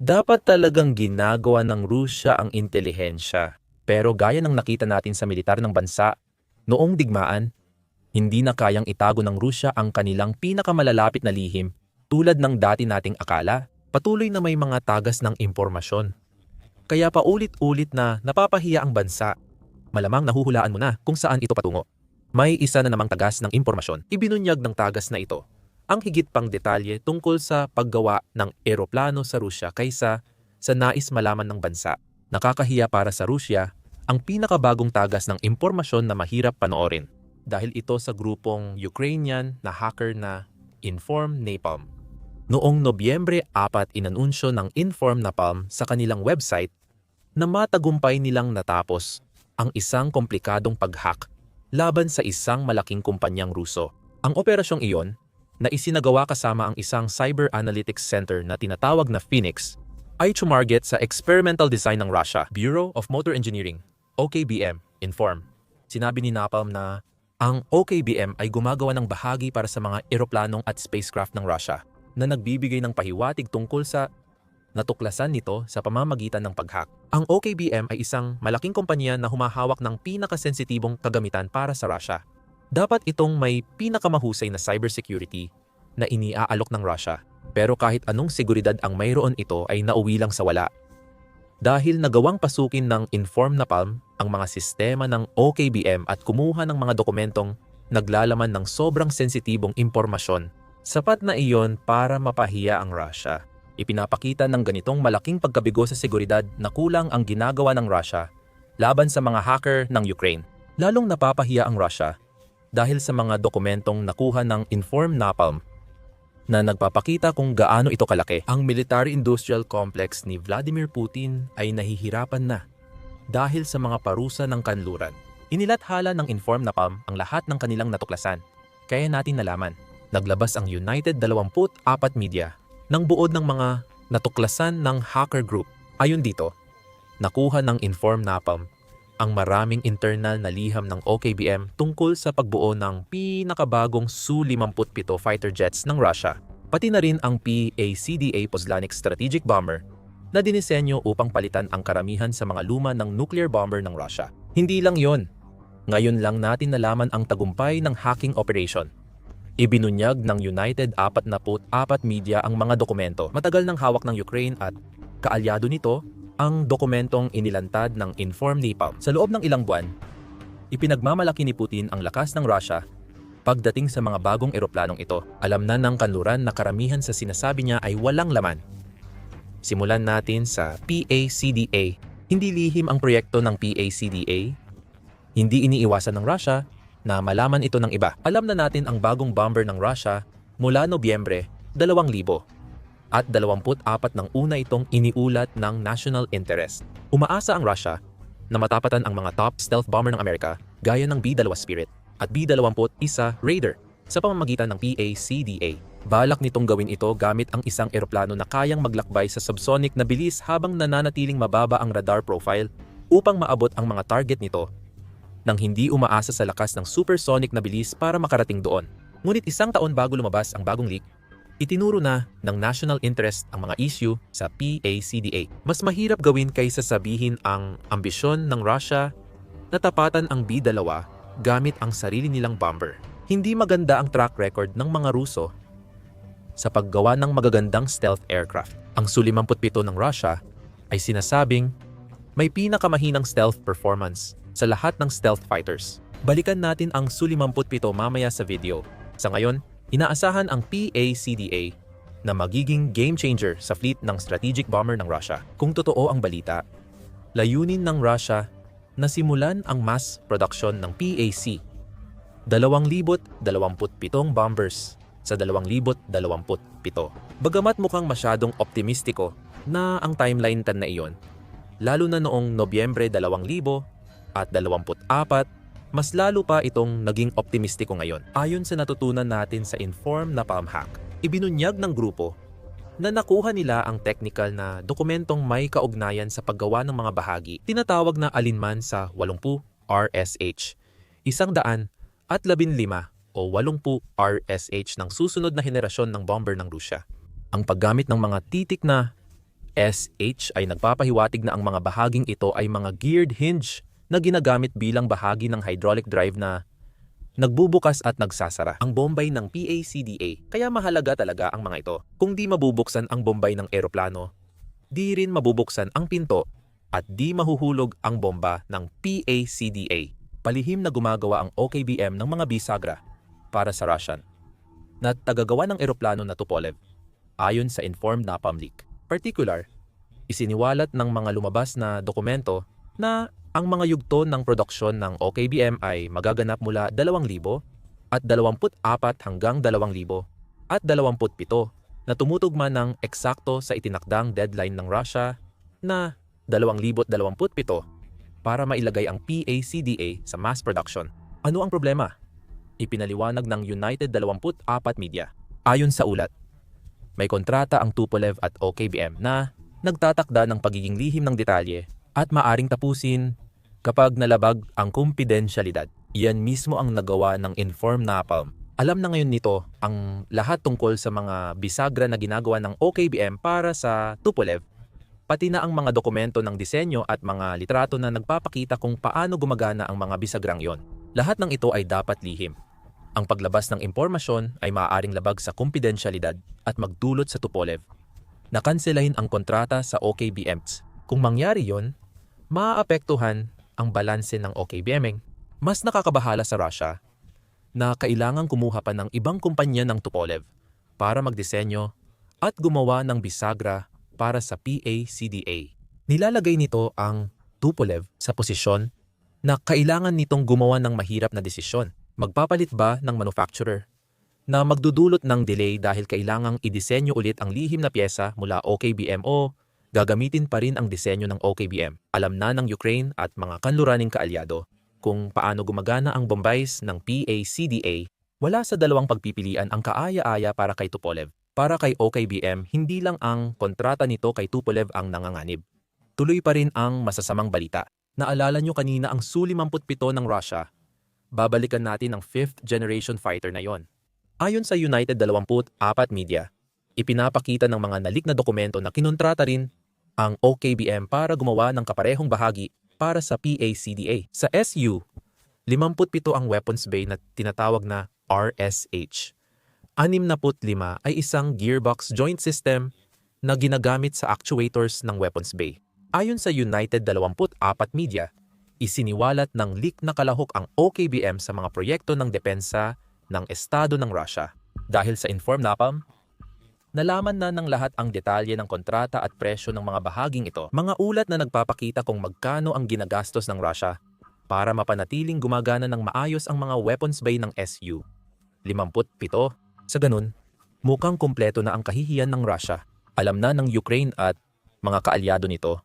Dapat talagang ginagawa ng Rusya ang intelihensya. Pero gaya ng nakita natin sa militar ng bansa, noong digmaan, hindi na kayang itago ng Rusya ang kanilang pinakamalalapit na lihim tulad ng dati nating akala. Patuloy na may mga tagas ng impormasyon. Kaya paulit-ulit na napapahiya ang bansa. Malamang nahuhulaan mo na kung saan ito patungo. May isa na namang tagas ng impormasyon. Ibinunyag ng tagas na ito ang higit pang detalye tungkol sa paggawa ng eroplano sa Rusya kaysa sa nais malaman ng bansa. Nakakahiya para sa Rusya ang pinakabagong tagas ng impormasyon na mahirap panoorin dahil ito sa grupong Ukrainian na hacker na Inform Napalm. Noong Nobyembre 4 inanunsyo ng Inform Napalm sa kanilang website na matagumpay nilang natapos ang isang komplikadong pag-hack laban sa isang malaking kumpanyang Ruso. Ang operasyong iyon na isinagawa kasama ang isang cyber analytics center na tinatawag na Phoenix ay tumarget sa experimental design ng Russia, Bureau of Motor Engineering, OKBM, Inform. Sinabi ni Napalm na ang OKBM ay gumagawa ng bahagi para sa mga eroplanong at spacecraft ng Russia na nagbibigay ng pahiwatig tungkol sa natuklasan nito sa pamamagitan ng pag-hack. Ang OKBM ay isang malaking kumpanya na humahawak ng pinakasensitibong kagamitan para sa Russia. Dapat itong may pinakamahusay na cybersecurity na iniaalok ng Russia. Pero kahit anong seguridad ang mayroon ito ay nauwi lang sa wala. Dahil nagawang pasukin ng Inform Napalm ang mga sistema ng OKBM at kumuha ng mga dokumentong naglalaman ng sobrang sensitibong impormasyon. Sapat na iyon para mapahiya ang Russia. Ipinapakita ng ganitong malaking pagkabigo sa seguridad na kulang ang ginagawa ng Russia laban sa mga hacker ng Ukraine. Lalong napapahiya ang Russia dahil sa mga dokumentong nakuha ng Inform Napalm na nagpapakita kung gaano ito kalaki. Ang military-industrial complex ni Vladimir Putin ay nahihirapan na dahil sa mga parusa ng kanluran. Inilathala ng Inform Napalm ang lahat ng kanilang natuklasan. Kaya natin nalaman. Naglabas ang United 24 Media ng buod ng mga natuklasan ng hacker group. Ayon dito, nakuha ng Inform Napalm ang maraming internal na liham ng OKBM tungkol sa pagbuo ng pinakabagong Su-57 fighter jets ng Russia, pati na rin ang PACDA Pozlanik strategic bomber na dinisenyo upang palitan ang karamihan sa mga luma ng nuclear bomber ng Russia. Hindi lang yon. Ngayon lang natin nalaman ang tagumpay ng hacking operation. Ibinunyag ng United 44 Media ang mga dokumento. Matagal nang hawak ng Ukraine at kaalyado nito ang dokumentong inilantad ng Inform Napalm. Sa loob ng ilang buwan, ipinagmamalaki ni Putin ang lakas ng Russia pagdating sa mga bagong eroplanong ito. Alam na ng kanluran na karamihan sa sinasabi niya ay walang laman. Simulan natin sa PACDA. Hindi lihim ang proyekto ng PACDA. Hindi iniiwasan ng Russia na malaman ito ng iba. Alam na natin ang bagong bomber ng Russia mula Nobyembre 2000 at 24 ng una itong iniulat ng national interest. Umaasa ang Russia na matapatan ang mga top stealth bomber ng Amerika gaya ng B-2 Spirit at B-21 Raider sa pamamagitan ng PACDA. Balak nitong gawin ito gamit ang isang eroplano na kayang maglakbay sa subsonic na bilis habang nananatiling mababa ang radar profile upang maabot ang mga target nito nang hindi umaasa sa lakas ng supersonic na bilis para makarating doon. Ngunit isang taon bago lumabas ang bagong leak, itinuro na ng national interest ang mga issue sa PACDA. Mas mahirap gawin kaysa sabihin ang ambisyon ng Russia na tapatan ang B-2 gamit ang sarili nilang bomber. Hindi maganda ang track record ng mga Ruso sa paggawa ng magagandang stealth aircraft. Ang Su-57 ng Russia ay sinasabing may pinakamahinang stealth performance sa lahat ng stealth fighters. Balikan natin ang Su-57 mamaya sa video. Sa ngayon, inaasahan ang PACDA na magiging game changer sa fleet ng strategic bomber ng Russia. Kung totoo ang balita, layunin ng Russia na simulan ang mass production ng PAC. 2,027 bombers sa 2027. Bagamat mukhang masyadong optimistiko na ang timeline tan na iyon, lalo na noong Nobyembre 2000 at 24, mas lalo pa itong naging optimistiko ngayon. Ayon sa natutunan natin sa Inform Napalm hack, ibinunyag ng grupo na nakuha nila ang technical na dokumentong may kaugnayan sa paggawa ng mga bahagi, tinatawag na alinman sa 80 RSH, 115 o 80 RSH ng susunod na henerasyon ng bomber ng Rusya. Ang paggamit ng mga titik na SH ay nagpapahiwatig na ang mga bahaging ito ay mga geared hinge na ginagamit bilang bahagi ng hydraulic drive na nagbubukas at nagsasara ang bombay ng PACDA. Kaya mahalaga talaga ang mga ito. Kung di mabubuksan ang bombay ng eroplano, di rin mabubuksan ang pinto at di mahuhulog ang bomba ng PACDA. Palihim na gumagawa ang OKBM ng mga bisagra para sa Russian na tagagawa ng eroplano na Tupolev ayon sa informed napalm leak. Particular, isiniwalat ng mga lumabas na dokumento na ang mga yugto ng produksyon ng OKBM ay magaganap mula 2,000 at 24 hanggang 2,000 at 27 na tumutugma ng eksakto sa itinakdang deadline ng Russia na 2027 para mailagay ang PACDA sa mass production. Ano ang problema? Ipinaliwanag ng United 24 Media. Ayon sa ulat, may kontrata ang Tupolev at OKBM na nagtatakda ng pagiging lihim ng detalye at maaring tapusin kapag nalabag ang kumpidensyalidad. Iyan mismo ang nagawa ng informed napalm. Alam na ngayon nito ang lahat tungkol sa mga bisagra na ginagawa ng OKBM para sa Tupolev, pati na ang mga dokumento ng disenyo at mga litrato na nagpapakita kung paano gumagana ang mga bisagrang iyon. Lahat ng ito ay dapat lihim. Ang paglabas ng impormasyon ay maaaring labag sa kumpidensyalidad at magdulot sa Tupolev na kanselahin ang kontrata sa OKBM. Kung mangyari yon, maaapektuhan ang balanse ng OKBM. Mas nakakabahala sa Russia na kailangang kumuha pa ng ibang kumpanya ng Tupolev para magdisenyo at gumawa ng bisagra para sa PACDA. Nilalagay nito ang Tupolev sa posisyon na kailangan nitong gumawa ng mahirap na desisyon. Magpapalit ba ng manufacturer na magdudulot ng delay dahil kailangang idisenyo ulit ang lihim na pyesa mula OKBM o gagamitin pa rin ang disenyo ng OKBM? Alam na ng Ukraine at mga kanluraning kaalyado kung paano gumagana ang bombays ng PACDA. Wala sa dalawang pagpipilian ang kaaya-aya para kay Tupolev. Para kay OKBM, hindi lang ang kontrata nito kay Tupolev ang nanganganib. Tuloy pa rin ang masasamang balita. Naalala nyo kanina ang Su-57 ng Russia. Babalikan natin ang 5th generation fighter na yon. Ayon sa United 24 Media, ipinapakita ng mga nalik na dokumento na kinontrata rin ang OKBM para gumawa ng kaparehong bahagi para sa PACDA. Sa SU, 57 ang weapons bay na tinatawag na RSH. 65 ay isang gearbox joint system na ginagamit sa actuators ng weapons bay. Ayon sa United 24 Media, isiniwalat ng leak na kalahok ang OKBM sa mga proyekto ng depensa ng Estado ng Russia. Dahil sa informed napalm, nalaman na ng lahat ang detalye ng kontrata at presyo ng mga bahaging ito. Mga ulat na nagpapakita kung magkano ang ginagastos ng Russia para mapanatiling gumagana ng maayos ang mga weapons bay ng SU. 57. Sa ganun, mukhang kumpleto na ang kahihiyan ng Russia. Alam na ng Ukraine at mga kaalyado nito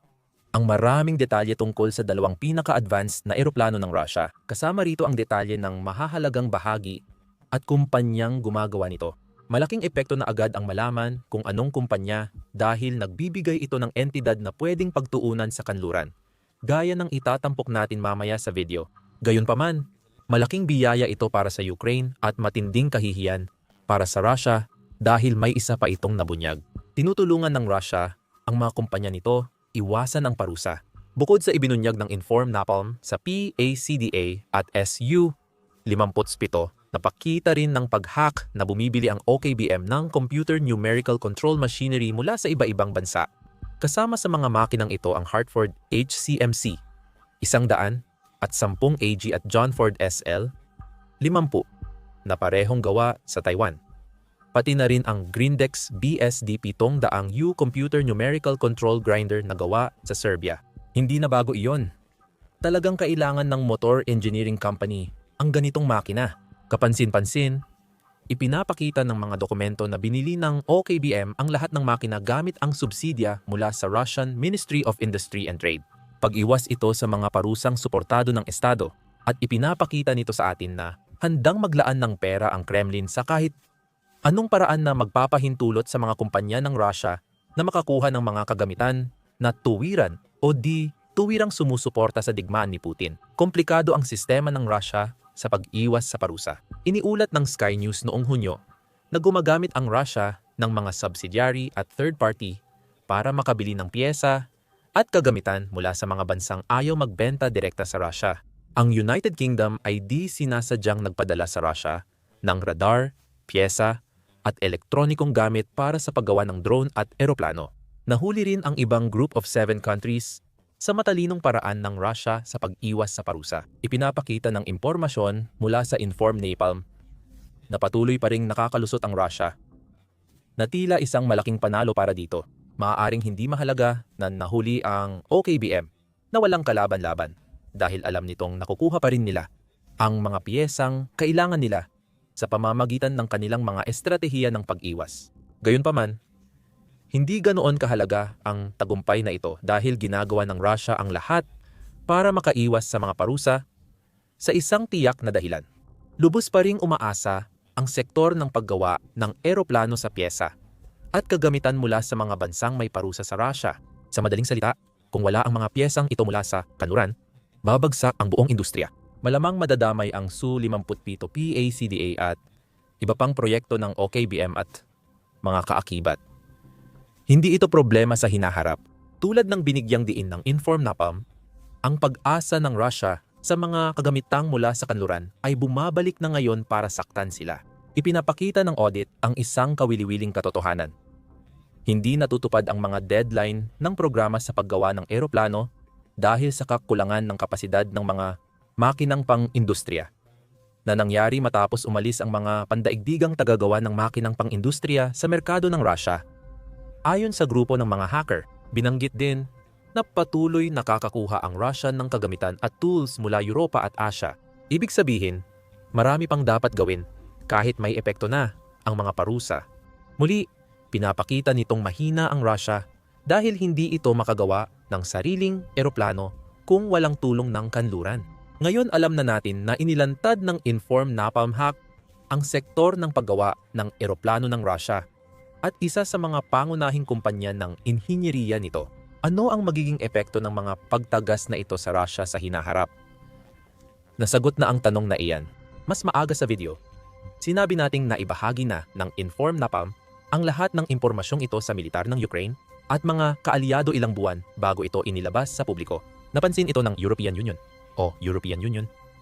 ang maraming detalye tungkol sa dalawang pinaka-advanced na eroplano ng Russia. Kasama rito ang detalye ng mahahalagang bahagi at kumpanyang gumagawa nito. Malaking epekto na agad ang malaman kung anong kumpanya dahil nagbibigay ito ng entidad na pwedeng pagtuunan sa kanluran, gaya ng itatampok natin mamaya sa video. Gayunpaman, malaking biyaya ito para sa Ukraine at matinding kahihiyan para sa Russia dahil may isa pa itong nabunyag. Tinutulungan ng Russia ang mga kumpanya nito iwasan ang parusa. Bukod sa ibinunyag ng informed napalm sa PACDA at SU-57, napakita rin ng pag-hack na bumibili ang OKBM ng computer numerical control machinery mula sa iba-ibang bansa. Kasama sa mga makinang ito ang Hartford HCMC, 100 at 10 AG at John Ford SL, 50 na parehong gawa sa Taiwan. Pati na rin ang Grindex BSD-700U Computer Numerical Control Grinder na gawa sa Serbia. Hindi na bago iyon. Talagang kailangan ng motor engineering company ang ganitong makina. Kapansin-pansin, ipinapakita ng mga dokumento na binili ng OKBM ang lahat ng makina gamit ang subsidya mula sa Russian Ministry of Industry and Trade. Pag-iwas ito sa mga parusang suportado ng Estado at ipinapakita nito sa atin na handang maglaan ng pera ang Kremlin sa kahit anong paraan na magpapahintulot sa mga kumpanya ng Russia na makakuha ng mga kagamitan na tuwiran o di tuwirang sumusuporta sa digmaan ni Putin. Komplikado ang sistema ng Russia sa pag-iwas sa parusa. Iniulat ng Sky News noong Hunyo na gumagamit ang Russia ng mga subsidiary at third party para makabili ng piyesa at kagamitan mula sa mga bansang ayaw magbenta direkta sa Russia. Ang United Kingdom ay di sinasadyang nagpadala sa Russia ng radar, piyesa at elektronikong gamit para sa paggawa ng drone at eroplano. Nahuli rin ang ibang group of 7 countries sa matalinong paraan ng Russia sa pag-iwas sa parusa. Ipinapakita ng impormasyon mula sa Inform Napalm na patuloy pa ring nakakalusot ang Russia na tila isang malaking panalo para dito. Maaaring hindi mahalaga na nahuli ang OKBM na walang kalaban-laban dahil alam nitong nakukuha pa rin nila ang mga piyesang kailangan nila sa pamamagitan ng kanilang mga estratehiya ng pag-iwas. Gayunpaman, hindi ganoon kahalaga ang tagumpay na ito dahil ginagawa ng Russia ang lahat para makaiwas sa mga parusa sa isang tiyak na dahilan. Lubos pa ring umaasa ang sektor ng paggawa ng eroplano sa piyesa at kagamitan mula sa mga bansang may parusa sa Russia. Sa madaling salita, kung wala ang mga piyesang ito mula sa kanluran, babagsak ang buong industriya. Malamang madadamay ang Su-57 PACDA at iba pang proyekto ng OKBM at mga kaakibat. Hindi ito problema sa hinaharap. Tulad ng binigyang diin ng Inform Napalm, ang pag-asa ng Russia sa mga kagamitang mula sa kanluran ay bumabalik na ngayon para saktan sila. Ipinapakita ng audit ang isang kawili-wiling katotohanan. Hindi natutupad ang mga deadline ng programa sa paggawa ng eroplano dahil sa kakulangan ng kapasidad ng mga makinang pang-industriya na nangyari matapos umalis ang mga pandaigdigang tagagawa ng makinang pang-industriya sa merkado ng Russia. Ayon sa grupo ng mga hacker, binanggit din na patuloy nakakakuha ang Russia ng kagamitan at tools mula Europa at Asia. Ibig sabihin, marami pang dapat gawin kahit may epekto na ang mga parusa. Muli, pinapakita nitong mahina ang Russia dahil hindi ito makagawa ng sariling eroplano kung walang tulong ng kanluran. Ngayon alam na natin na inilantad ng Inform Napalm hack ang sektor ng paggawa ng eroplano ng Russia at isa sa mga pangunahing kumpanya ng inhinyeriya nito. Ano ang magiging epekto ng mga pagtagas na ito sa Russia sa hinaharap? Nasagot na ang tanong na iyan. Mas maaga sa video, sinabi nating naibahagi na ng Inform Napalm ang lahat ng impormasyong ito sa militar ng Ukraine at mga kaalyado ilang buwan bago ito inilabas sa publiko. Napansin ito ng European Union.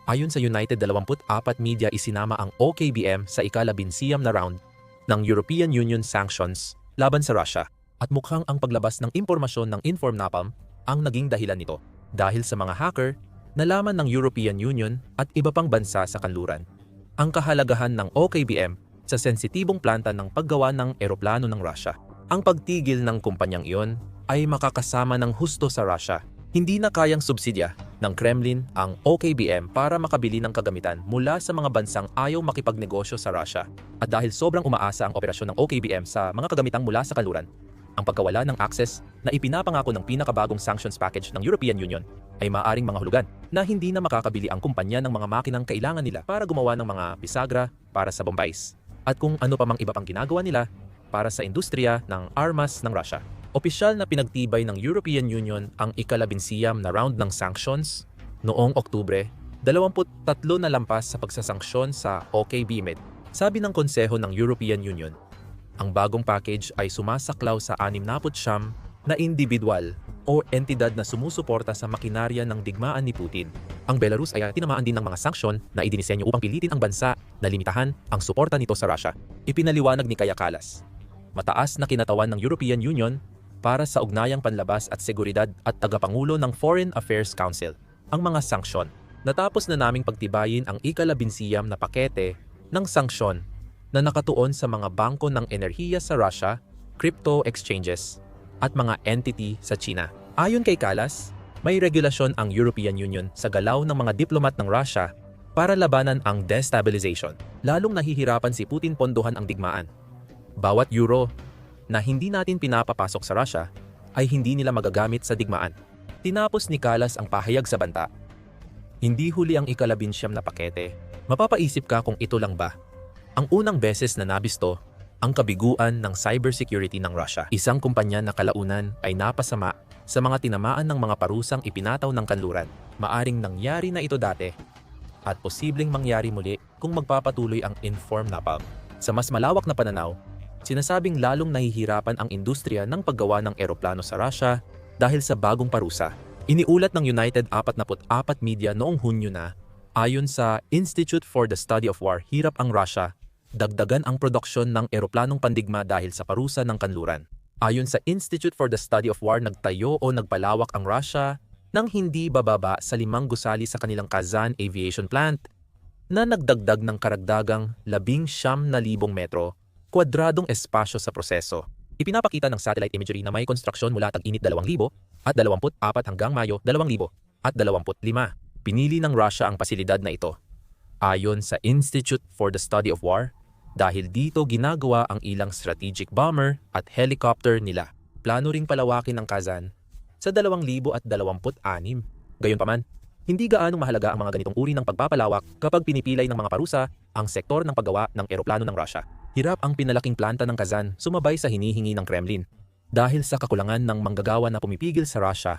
Ayon sa United 24 Media, isinama ang OKBM sa ika-11 na round ng European Union sanctions laban sa Russia. At mukhang ang paglabas ng impormasyon ng Inform Napalm ang naging dahilan nito dahil sa mga hacker nalaman ng European Union at iba pang bansa sa kanluran ang kahalagahan ng OKBM sa sensitibong planta ng paggawa ng eroplano ng Russia. Ang pagtigil ng kumpanyang iyon ay makakasama ng husto sa Russia. Hindi na kayang subsidya ng Kremlin ang OKBM para makabili ng kagamitan mula sa mga bansang ayaw makipagnegosyo sa Russia. At dahil sobrang umaasa ang operasyon ng OKBM sa mga kagamitang mula sa kanluran, ang pagkawala ng access na ipinapangako ng pinakabagong sanctions package ng European Union ay maaaring mga hulugan na hindi na makakabili ang kumpanya ng mga makinang kailangan nila para gumawa ng mga bisagra para sa bombais at kung ano pa mang iba pang ginagawa nila para sa industriya ng armas ng Russia. Opisyal na pinagtibay ng European Union ang ika-11 na round ng sanctions noong Oktubre, 23 na lampas sa pagsasanksyon sa OKBM. Sabi ng Konseho ng European Union, ang bagong package ay sumasaklaw sa 69 na individual o entidad na sumusuporta sa makinarya ng digmaan ni Putin. Ang Belarus ay tinamaan din ng mga sanksyon na idinisenyo upang pilitin ang bansa na limitahan ang suporta nito sa Russia. Ipinaliwanag ni Kaja Kallas, mataas na kinatawan ng European Union para sa ugnayang panlabas at seguridad at tagapangulo ng Foreign Affairs Council ang mga sanksyon. Natapos na naming pagtibayin ang ika-11 na pakete ng sanksyon na nakatuon sa mga bangko ng enerhiya sa Russia, crypto exchanges, at mga entity sa China. Ayon kay Kallas, may regulasyon ang European Union sa galaw ng mga diplomat ng Russia para labanan ang destabilization. Lalong nahihirapan si Putin pondohan ang digmaan. Bawat euro na hindi natin pinapapasok sa Russia ay hindi nila magagamit sa digmaan. Tinapos ni Kallas ang pahayag sa banta. Hindi huli ang ika-11 na pakete. Mapapaisip ka kung ito lang ba ang unang beses na nabisto ang kabiguan ng cybersecurity ng Russia. Isang kumpanya na kalaunan ay napasama sa mga tinamaan ng mga parusang ipinataw ng kanluran. Maaring nangyari na ito dati at posibleng mangyari muli kung magpapatuloy ang Inform Napalm. Sa mas malawak na pananaw, Sinasabing lalong nahihirapan ang industriya ng paggawa ng eroplano sa Russia dahil sa bagong parusa. Iniulat ng United 44 Media noong Hunyo na, ayon sa Institute for the Study of War, hirap ang Russia dagdagan ang produksyon ng eroplanong pandigma dahil sa parusa ng kanluran. Ayon sa Institute for the Study of War, nagtayo o nagpalawak ang Russia nang hindi bababa sa 5 gusali sa kanilang Kazan Aviation Plant na nagdagdag ng karagdagang 19,000 metro kwadradong espasyo sa proseso. Ipinapakita ng satellite imagery na may konstruksyon mula tag-init 2024 hanggang Mayo 2025. Pinili ng Russia ang pasilidad na ito, ayon sa Institute for the Study of War, dahil dito ginagawa ang ilang strategic bomber at helicopter nila. Plano ring palawakin ng Kazan sa 2026. Gayunpaman, hindi gaanong mahalaga ang mga ganitong uri ng pagpapalawak kapag pinipilay ng mga parusa ang sektor ng paggawa ng eroplano ng Russia. Hirap ang pinalaking planta ng Kazan sumabay sa hinihingi ng Kremlin dahil sa kakulangan ng manggagawa na pumipigil sa Russia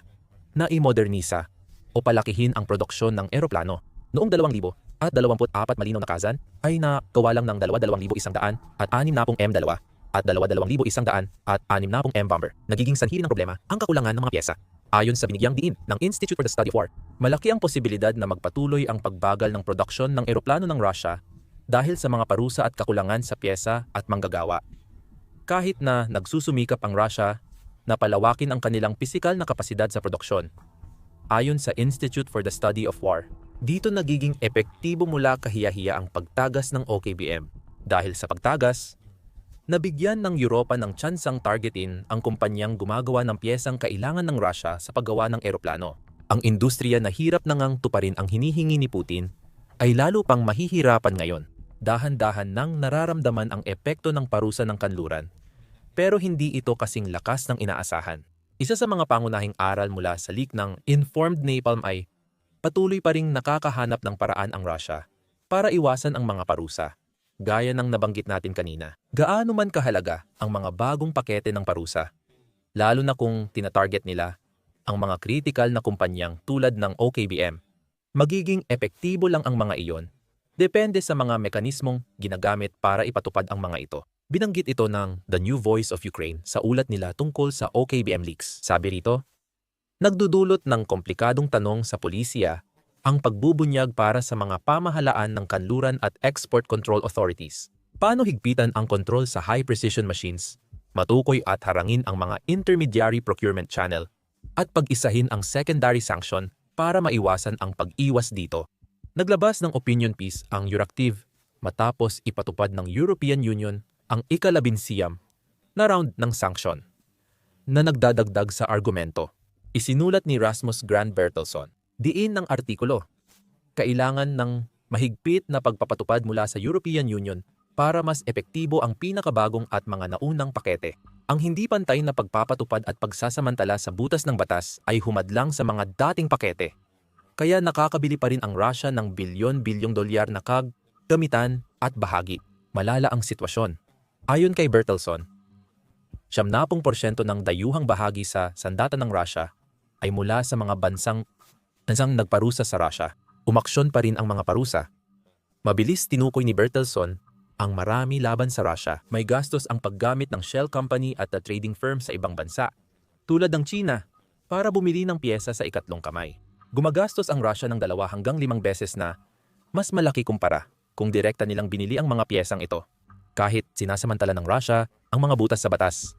na imodernisa o palakihin ang produksyon ng eroplano. Noong 2024, malinaw na Kazan ay nagawa lang ng 2,100 at 60 M2 at 2,100 at 60 M bomber. Nagiging sanhi ng problema ang kakulangan ng mga pyesa. Ayon sa binigyang diin ng Institute for the Study of War, malaki ang posibilidad na magpatuloy ang pagbagal ng produksyon ng eroplano ng Russia dahil sa mga parusa at kakulangan sa pyesa at manggagawa. Kahit na nagsusumikap ang Russia na palawakin ang kanilang pisikal na kapasidad sa produksyon. Ayon sa Institute for the Study of War, dito nagiging epektibo mula kahiya-hiya ang pagtagas ng OKBM. Dahil sa pagtagas, nabigyan ng Europa ng tsansang targetin ang kumpanyang gumagawa ng piyesang kailangan ng Russia sa paggawa ng eroplano. Ang industriya na hirap na ngang tuparin ang hinihingi ni Putin ay lalo pang mahihirapan ngayon. Dahan-dahan nang nararamdaman ang epekto ng parusa ng kanluran, pero hindi ito kasing lakas ng inaasahan. Isa sa mga pangunahing aral mula sa leak ng Informed Napalm ay patuloy pa ring nakakahanap ng paraan ang Russia para iwasan ang mga parusa. Gaya ng nabanggit natin kanina, gaano man kahalaga ang mga bagong pakete ng parusa, lalo na kung tinatarget nila ang mga kritikal na kumpanyang tulad ng OKBM, magiging epektibo lang ang mga iyon, depende sa mga mekanismong ginagamit para ipatupad ang mga ito. Binanggit ito ng The New Voice of Ukraine sa ulat nila tungkol sa OKBM leaks. Sabi rito, nagdudulot ng komplikadong tanong sa pulisya ang pagbubunyag para sa mga pamahalaan ng kanluran at export control authorities. Paano higpitan ang kontrol sa high-precision machines, matukoy at harangin ang mga intermediary procurement channel, at pag-isahin ang secondary sanction para maiwasan ang pag-iwas dito. Naglabas ng opinion piece ang Euractiv matapos ipatupad ng European Union ang ika-11 na round ng sanction na nagdadagdag sa argumento. Isinulat ni Rasmus Grand Bertelson, diin ng artikulo, kailangan ng mahigpit na pagpapatupad mula sa European Union para mas epektibo ang pinakabagong at mga naunang pakete. Ang hindi pantay na pagpapatupad at pagsasamantala sa butas ng batas ay humadlang sa mga dating pakete. Kaya nakakabili pa rin ang Russia ng bilyon-bilyong dolyar na gamitan at bahagi. Malala ang sitwasyon. Ayon kay Bertelson, 70% ng dayuhang bahagi sa sandata ng Russia ay mula sa mga bansang nagparusa sa Russia. Umaksyon pa rin ang mga parusa. Mabilis tinukoy ni Bertelson ang marami laban sa Russia. May gastos ang paggamit ng shell company at the trading firm sa ibang bansa, tulad ng China, para bumili ng piyesa sa ikatlong kamay. Gumagastos ang Russia ng 2 hanggang 5 beses na mas malaki kumpara kung direkta nilang binili ang mga piyesang ito. Kahit sinasamantala ng Russia ang mga butas sa batas,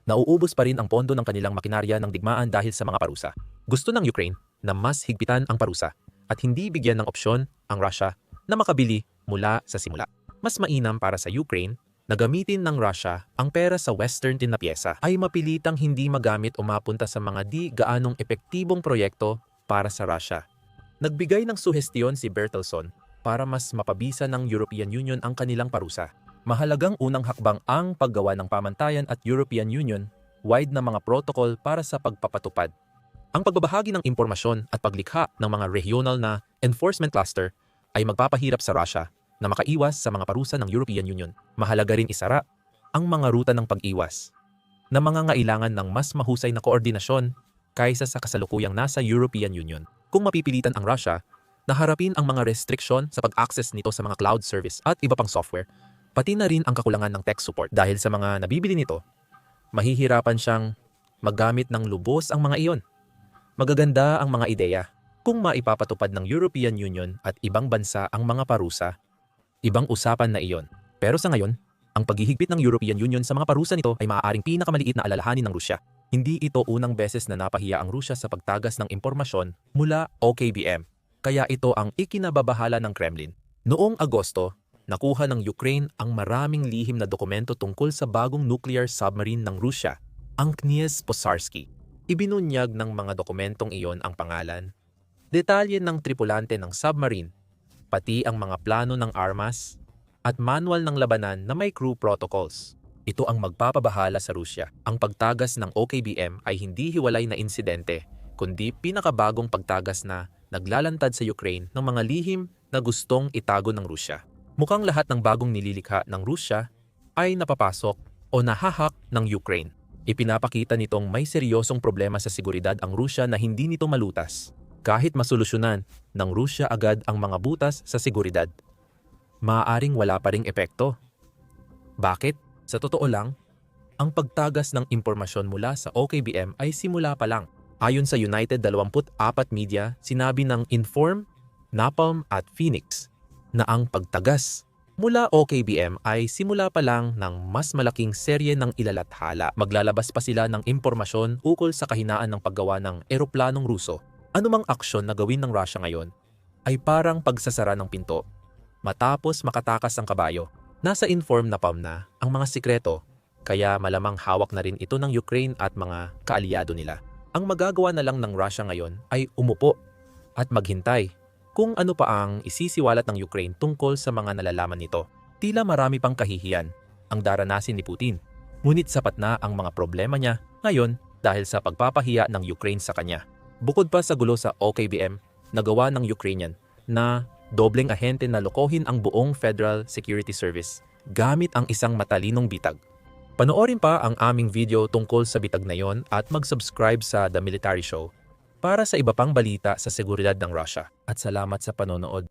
nauubos pa rin ang pondo ng kanilang makinarya ng digmaan dahil sa mga parusa. Gusto ng Ukraine na mas higpitan ang parusa at hindi bigyan ng opsyon ang Russia na makabili mula sa simula. Mas mainam para sa Ukraine na gamitin ng Russia ang pera sa Western tin na piyesa ay mapilitang hindi magamit o mapunta sa mga di gaanong epektibong proyekto para sa Russia. Nagbigay ng suhestiyon si Bertelson para mas mapabisa ng European Union ang kanilang parusa. Mahalagang unang hakbang ang paggawa ng pamantayan at European Union wide na mga protocol para sa pagpapatupad. Ang pagbabahagi ng impormasyon at paglikha ng mga regional na enforcement cluster ay magpapahirap sa Russia na makaiwas sa mga parusa ng European Union. Mahalaga rin isara ang mga ruta ng pag-iwas na mangangailangan ng mas mahusay na koordinasyon kaysa sa kasalukuyang nasa European Union. Kung mapipilitan ang Russia na harapin ang mga restriksyon sa pag-access nito sa mga cloud service at iba pang software, Pati na rin ang kakulangan ng tech support dahil sa mga nabibili nito, mahihirapan siyang maggamit ng lubos ang mga iyon. Magaganda ang mga ideya kung maipapatupad ng European Union at ibang bansa ang mga parusa. Ibang usapan na iyon. Pero sa ngayon, ang paghihigpit ng European Union sa mga parusa nito ay maaaring pinakamaliit na alalahanin ng Rusya. Hindi ito unang beses na napahiya ang Rusya sa pagtagas ng impormasyon mula OKBM. Kaya ito ang ikinababahala ng Kremlin. Noong Agosto, nakuha ng Ukraine ang maraming lihim na dokumento tungkol sa bagong nuclear submarine ng Rusya, ang Knyaz Posarsky. Ibinunyag ng mga dokumentong iyon ang pangalan, detalye ng tripulante ng submarine, pati ang mga plano ng armas, at manual ng labanan na may crew protocols. Ito ang magpapabahala sa Rusya. Ang pagtagas ng OKBM ay hindi hiwalay na insidente, kundi pinakabagong pagtagas na naglalantad sa Ukraine ng mga lihim na gustong itago ng Rusya. Mukhang lahat ng bagong nililikha ng Rusya ay napapasok o nahahak ng Ukraine. Ipinapakita nitong may seryosong problema sa seguridad ang Rusya na hindi nito malutas. Kahit masolusyonan ng Rusya agad ang mga butas sa seguridad, maaaring wala pa ring epekto. Bakit? Sa totoo lang, ang pagtagas ng impormasyon mula sa OKBM ay simula pa lang. Ayon sa United 24 Media, sinabi ng Inform, Napalm at Phoenix na ang pagtagas mula OKBM ay simula pa lang ng mas malaking serye ng ilalathala. Maglalabas pa sila ng impormasyon ukol sa kahinaan ng paggawa ng eroplanong Ruso. Anumang aksyon na gawin ng Russia ngayon ay parang pagsasara ng pinto matapos makatakas ang kabayo. Nasa Inform Napalm na ang mga sikreto, kaya malamang hawak na rin ito ng Ukraine at mga kaalyado nila. Ang magagawa na lang ng Russia ngayon ay umupo at maghintay kung ano pa ang isisiwalat ng Ukraine tungkol sa mga nalalaman nito. Tila marami pang kahihiyan ang daranasin ni Putin, ngunit sapat na ang mga problema niya ngayon dahil sa pagpapahiya ng Ukraine sa kanya. Bukod pa sa gulo sa OKBM, nagawa ng Ukrainian na dobleng ahente na lokohin ang buong Federal Security Service gamit ang isang matalinong bitag. Panoorin pa ang aming video tungkol sa bitag na yon at mag-subscribe sa The Military Show para sa iba pang balita sa seguridad ng Russia. At salamat sa panonood.